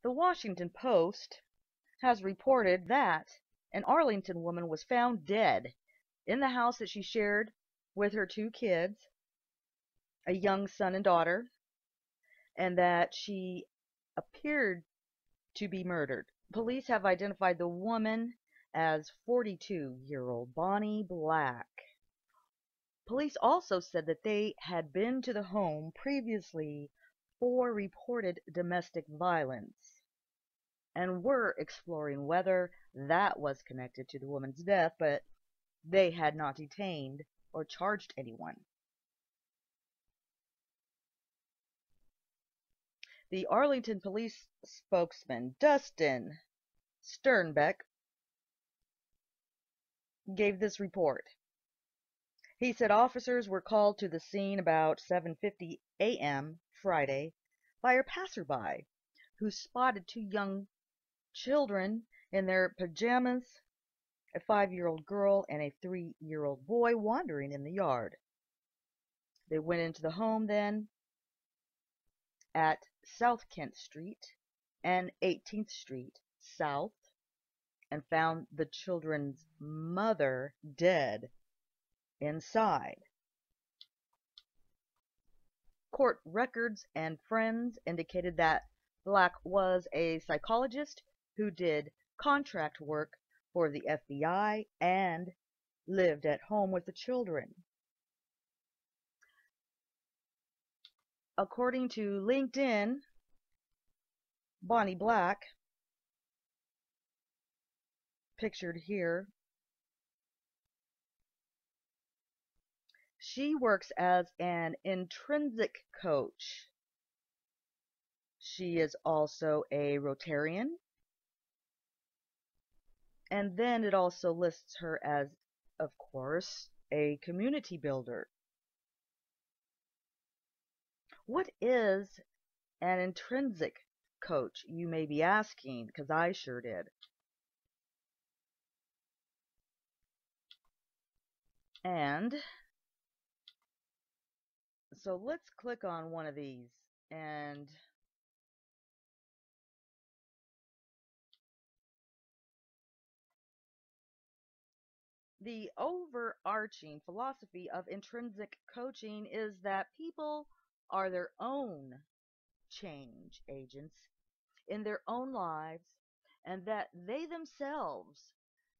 The Washington Post has reported that an Arlington woman was found dead in the house that she shared with her 2 kids, a young son and daughter, and that she appeared to be murdered. Police have identified the woman as 42-year-old Bonnie Black. Police also said that they had been to the home previously for reported domestic violence and were exploring whether that was connected to the woman's death, but they had not detained or charged anyone. The Arlington police spokesman, Dustin Sternbeck, gave this report. He said officers were called to the scene about 7:50 a.m. Friday by a passerby who spotted 2 young children in their pajamas, a 5-year-old girl and a 3-year-old boy wandering in the yard. They went into the home then at South Kent Street and 18th Street South and found the children's mother dead inside. Court records and friends indicated that Black was a psychologist who did contract work for the FBI and lived at home with the children. According to LinkedIn, Bonnie Black, pictured here, she works as an intrinsic coach. She is also a Rotarian. And then it also lists her as, of course, a community builder. What is an intrinsic coach, you may be asking, because I sure did. And so let's click on one of these and the overarching philosophy of intrinsic coaching is that people are their own change agents in their own lives and that they themselves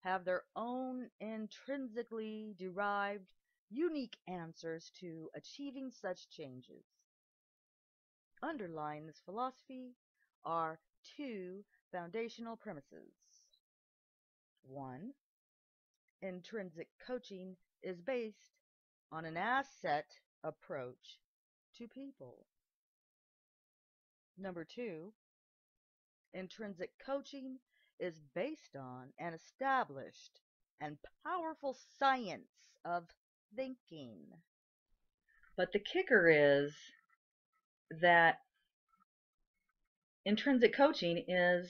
have their own intrinsically derived unique answers to achieving such changes. Underlying this philosophy are 2 foundational premises. 1. Intrinsic coaching is based on an asset approach to people. Number 2, intrinsic coaching is based on an established and powerful science of thinking. But the kicker is that intrinsic coaching is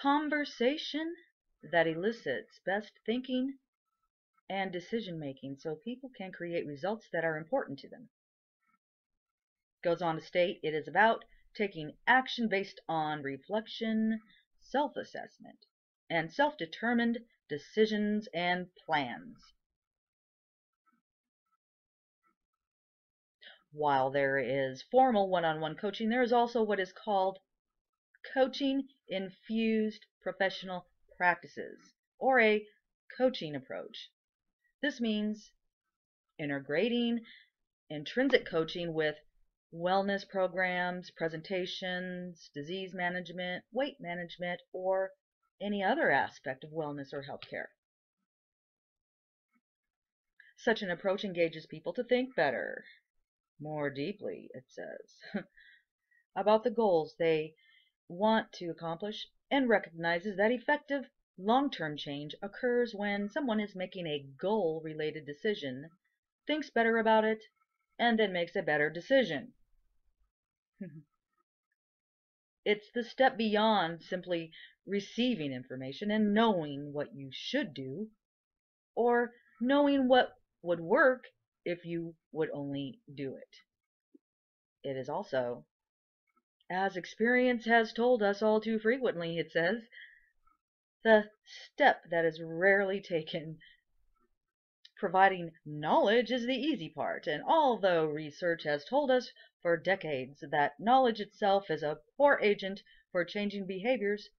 conversation that elicits best thinking and decision making so people can create results that are important to them. Goes on to state it is about taking action based on reflection, self-assessment, and self-determined decisions and plans. While there is formal one-on-one coaching, there is also what is called coaching-infused professional practices, or a coaching approach. This means integrating intrinsic coaching with wellness programs, presentations, disease management, weight management, or any other aspect of wellness or healthcare. Such an approach engages people to think better, more deeply, it says, about the goals they want to accomplish, and recognizes that effective long-term change occurs when someone is making a goal-related decision, thinks better about it, and then makes a better decision. It's the step beyond simply receiving information and knowing what you should do, or knowing what would work if you would only do it. It is also As experience has told us all too frequently, it says, the step that is rarely taken. Providing knowledge is the easy part, and although research has told us for decades that knowledge itself is a poor agent for changing behaviors,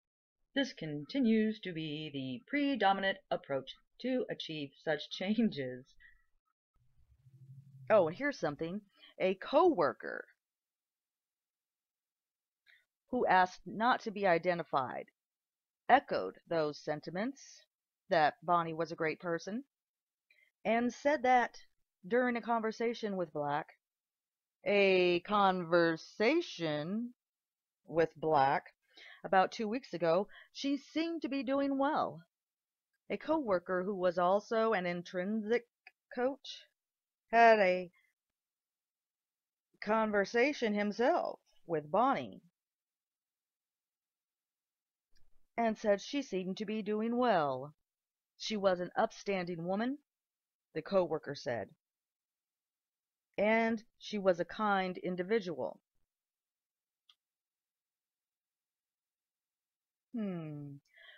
this continues to be the predominant approach to achieve such changes. Oh, and here's something. A co-worker who asked not to be identified echoed those sentiments, that Bonnie was a great person, and said that during a conversation with Black about 2 weeks ago, she seemed to be doing well. A co-worker who was also an intrinsic coach had a conversation himself with Bonnie and said she seemed to be doing well. She was an upstanding woman, the co-worker said, and she was a kind individual.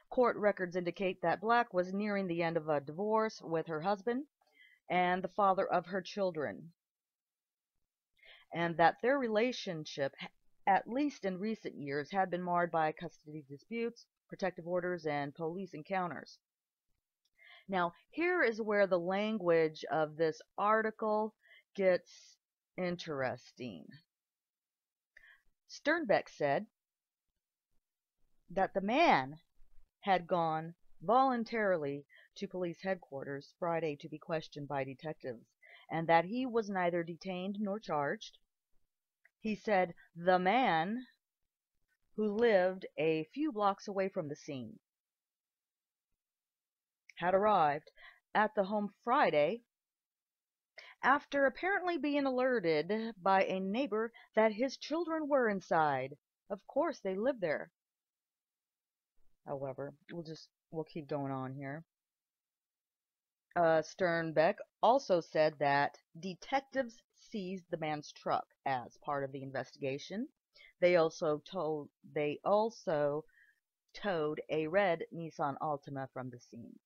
Court records indicate that Black was nearing the end of a divorce with her husband and the father of her children, and that their relationship, at least in recent years, had been marred by custody disputes, protective orders, and police encounters. Now, here is where the language of this article gets interesting. Sternbeck said that the man had gone voluntarily to police headquarters Friday to be questioned by detectives, and that he was neither detained nor charged. He said the man, who lived a few blocks away from the scene, had arrived at the home Friday after apparently being alerted by a neighbor that his children were inside. Of course, they lived there. However, we'll keep going on here. Sternbeck also said that detectives seized the man's truck as part of the investigation. They also towed a red Nissan Altima from the scene.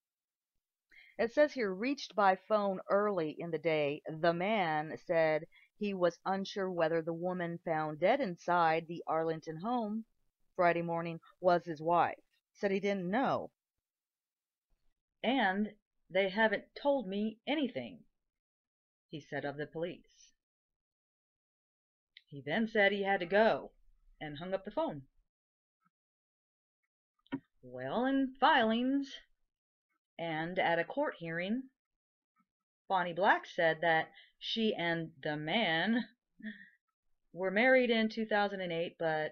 It says here, reached by phone early in the day, the man said he was unsure whether the woman found dead inside the Arlington home Friday morning was his wife. Said he didn't know. And they haven't told me anything, he said of the police. He then said he had to go and hung up the phone. Well, in filings and at a court hearing, Bonnie Black said that she and the man were married in 2008, but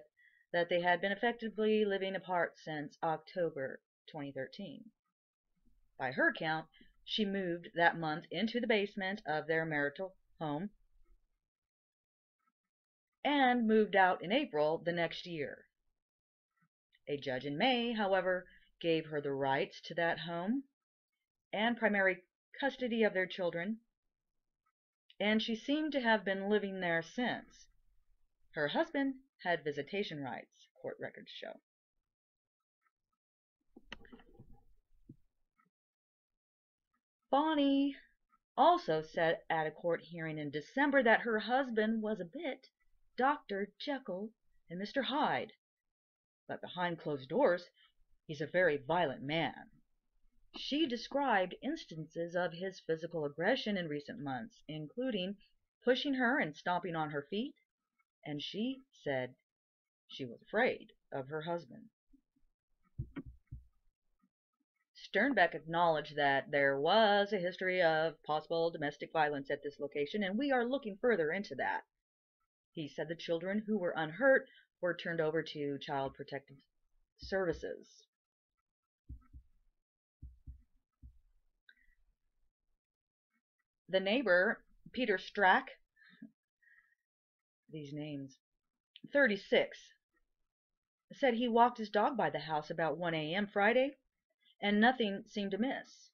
that they had been effectively living apart since October 2013. By her count, she moved that month into the basement of their marital home and moved out in April the next year. A judge in May, however, gave her the rights to that home and primary custody of their children, and she seemed to have been living there since. Her husband had visitation rights, court records show. Bonnie also said at a court hearing in December that her husband was a bit Dr. Jekyll and Mr. Hyde, but behind closed doors, he's a very violent man. She described instances of his physical aggression in recent months, including pushing her and stomping on her feet, and she said she was afraid of her husband. Sternbeck acknowledged that there was a history of possible domestic violence at this location, and we are looking further into that. He said the children who were unhurt were turned over to Child Protective Services. The neighbor, Peter Strack, these names, 36, said he walked his dog by the house about 1 a.m. Friday, and nothing seemed amiss.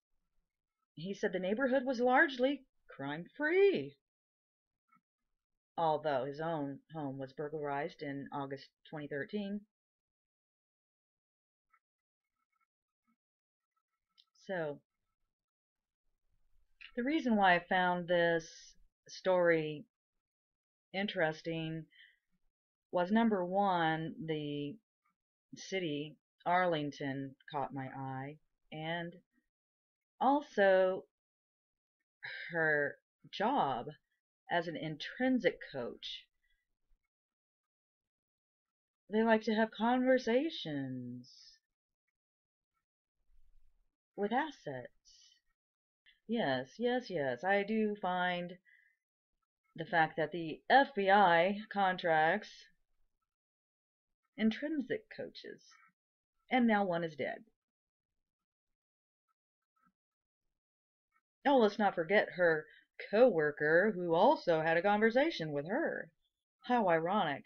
He said the neighborhood was largely crime-free. although his own home was burglarized in August 2013. So, the reason why I found this story interesting was number one, the city, Arlington, caught my eye, and also her job as an intrinsic coach. They like to have conversations with assets. Yes, yes, yes. I do find the fact that the FBI contracts intrinsic coaches, and now one is dead. Oh, let's not forget her co-worker who also had a conversation with her. How ironic.